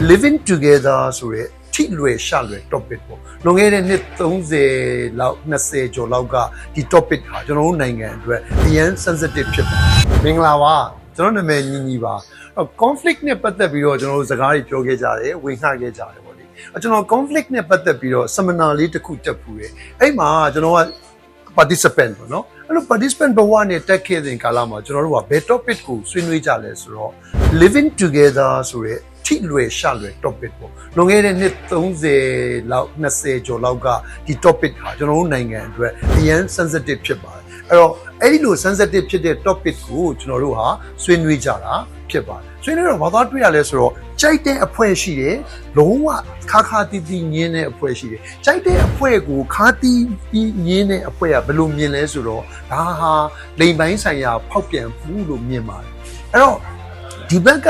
living together ဆိုရဲထိလွယ်ရှလွယ် topic ပေါ့လွန်ခဲ့တဲ့နှစ်30လောက်20ကျော်လောက်ကဒီ topic ဟာကျွန်တော်တို့နိုင်ငံအတွက်အရန် sensitive ဖြစ်ပါတယ်မင်္ဂလာပါကျွန်တော်နာမည်ညီပါ conflict နဲ့ပတ်သက်ပြီးတော့ကျွန်တော်တို့စကားတွေပြောခဲ့ကြတယ်ဝေငှခဲ့ကြတယ်ပေါ့လေကျွန်တော် conflict နဲ့ပတ်သက်ပြီးတော့ seminar လေးတစ်ခုတက်ဖူးတယ်အဲ့မှာကျွန်တော်က participant ပေါ့နော်အဲ့လို participant ဘဝနဲ့တက်ခဲ့တဲ့ကာလမှာကျွန်တော်တို့ကဘယ် topic ကိုဆွေးနွေးကြလဲဆိုတော့ living together ဆိုရဲထိလွယ်ရှလွယ် topic ပေါ့လွန်ခဲ့တဲ့နှစ်30လောက်20ကျော်လောက်ကဒီ topic ဟာကျွန်တော်တို့နိုင်ငံအတွက်အရန် sensitive ဖြစ်ပါတယ်အဲ့တော့အဲ့ဒီလို sensitive ဖြစ်တဲ့ topic ကိုကျွန်တော်တို့ဟာဆွေးနွေးကြတာဖြစ်ပါတယ်ဆွေးနွေးတော့ဘာသာတွေ့ရလဲဆိုတော့ကြိုက်တဲ့အဖွဲ့ရှိတယ်လုံးဝခါတီးတီးညင်းတဲ့အဖွဲ့ရှိတယ်ကြိုက်တဲ့အဖွဲ့ကိုခါတီးပြီးညင်းတဲ့အဖွဲ့ကဘယ်လိုမြင်လဲဆိုတော့ဒါဟာလိမ်ပိုင်းဆိုင်ရာဖောက်ပြန်မှုလို့မြင်ပါတယ်အဲ့တော့ဒီဘက်က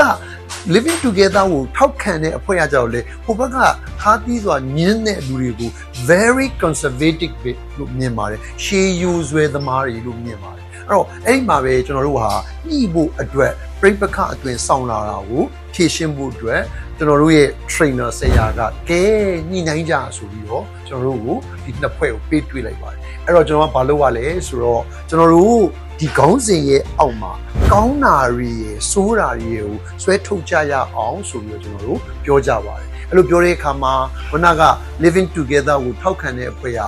living together ကိုထောက်ခံတဲ့အဖွဲ့အကြောင်းလေဟိုဘက်ကခါတီးဆိုတာညင်းတဲ့လူတွေကို very conservative လို့မြင်ပါတယ်ရှေးယူဆွဲသမားတွေလို့မြင်ပါတယ်အဲ့တော့အဲ့ဒီမှာပဲကျွန်တော်တို့ဟာညှိဖို့အတွက်ပြိပခအတွင်ဆောင်လာတာကိုဖြည့်ရှင်းဖို့အတွက်ကျွန်တော်တို့ရဲ့ trainer ဆရာကကဲညှိနှိုင်းကြဆိုပြီးတော့ကျွန်တော်တို့ကိုဒီနှစ်ဖွဲ့ကိုပေးတွေ့လိုက်ပါတယ်အဲ့တော့ကျွန်တော်ကဘာလုပ်ရလဲဆိုတော့ကျွန်တော်တို့ဒီခေါင်းစဉ်ရဲ့အောက်မှာကောင်းတာတွေရဲ့စိုးတာတွေကိုဆွဲထုတ်ကြရအောင်ဆိုပြီးတော့ကျွန်တော်တို့ပြောကြပါတယ်အဲ့လိုပြောတဲ့အခါမှာခုနက living together ကိုထောက်ခံတဲ့အဖွဲ့က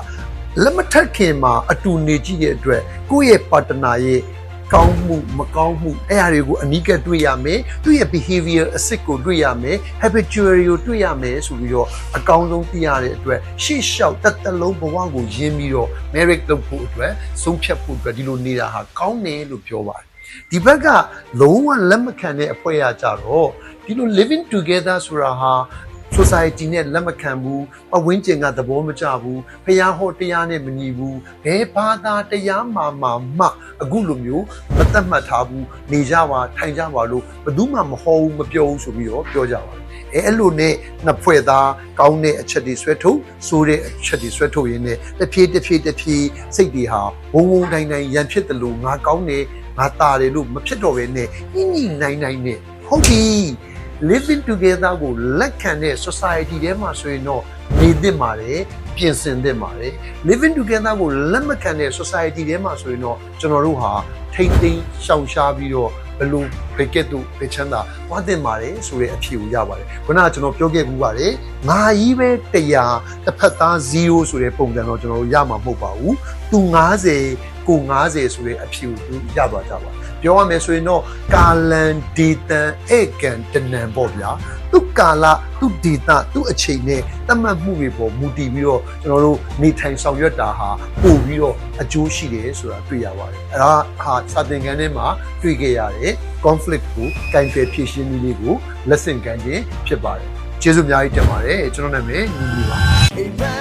လက်မထက်ခင်မှာအတူနေကြည့်တဲ့အတွက်ကိုယ့်ရဲ့ partner ရဲ့ကောင်းမှုမကောင်းမှုအဲ့အရာတွေကိုအနီးကပ်တွေ့ရမယ်သူ့ရဲ့ behavior အစစ်ကိုတွေ့ရမယ် habitual ကိုတွေ့ရမယ်ဆိုပြီးတော့အကောင်းဆုံးသိရတဲ့အတွက်ရှေ့လျှောက်တစ်သက်လုံးဘဝကိုရင်းပြီးတော့ marriage လုပ်ဖို့အတွက်ဆုံးဖြတ်ဖို့အတွက်ဒီလိုနေတာဟာကောင်းတယ်လို့ပြောပါတယ်ဒီဘက်ကလုံးဝလက်မခံတဲ့အဖွဲ့အကြတော့ဒီလို living together ဆိုတာဟာ society နဲ့လက်မခံဘူးအဝင်းကျင်ကသဘောမကျဘူးဖျားဟောတရားနဲ့မညီဘူးဘယ်ဘာသာတရားမှအခုလိုမျိုးမသတ်မှတ်ထားဘူးနေကြပါထိုင်ကြပါလို့ဘယ်သူမှမဟောဘူးမပြောဘူးဆိုပြီးတော့ပြောကြပါတယ်အဲ့လိုနဲ့နှစ်ဖွဲ့သားကောင်းတဲ့အချက်တွေဆွဲထုတ်စိုးတဲ့အချက်တွေဆွဲထုတ်ရင်းနဲ့တဖြည်းစိတ်တွေဟာဝုန်းဝုန်းတိုင်းရန်ဖြစ်တယ်လို့ငါကောင်းတယ်ငါတာတယ်လို့မဖြစ်တော့ဘဲနဲ့ညှိနိုင်နဲ့ဟုတ်ပြီliving together ကိုလက်ခံတဲ့ society ထဲမှာဆိုရင်တော့နေသင့်ပါတယ်ပြင်ဆင်သင့်ပါတယ် living together ကိုလက်မခံတဲ့ society ထဲမှာဆိုရင်တော့ကျွန်တော်တို့ဟာထိမ့်သိမ်းရှောင်ရှားပြီးတော့ဘယ်လိုဘယ်ကဲ့သို့ဘယ်ချမ်းသာသွားသင့်ပါတယ်ဆိုတဲ့အဖြေကိုရပါတယ်ခုနကကျွန်တော်ပြောခဲ့မှုပါတယ်ငါကြီးပဲ100တစ်ဖက်သား0ဆိုတဲ့ပုံစံတော့ကျွန်တော်တို့ရမှာမဟုတ်ပါဘူးသူ90ကို90ဆိုတဲ့အဖြေကိုရသွားကြပါပြောရမယ်ဆိုရင်တော့ကာလန်ဒေတန်ဧကန်တနံပေါ့ဗျာသူ့ကာလသူ့ဒေတာသူ့အချိန်နဲ့သတ်မှတ်မှုတွေပေါ်မူတည်ပြီးတော့ကျွန်တော်တို့နေထိုင်ဆောင်ရွက်တာဟာပို့ပြီးတော့အကျိုးရှိတယ်ဆိုတာတွေ့ရပါတယ်အဲ့ဒါဟာစာသင်ခန်းထဲမှာတွေ့ခဲ့ရတဲ့ conflict ကိုကင်တွယ်ဖြေရှင်းနည်းလေးကို lesson ကမ်းခြင်းဖြစ်ပါတယ်ကျေးဇူးအများကြီးတင်ပါတယ်ကျွန်တော်နာမည်ညီညီပါ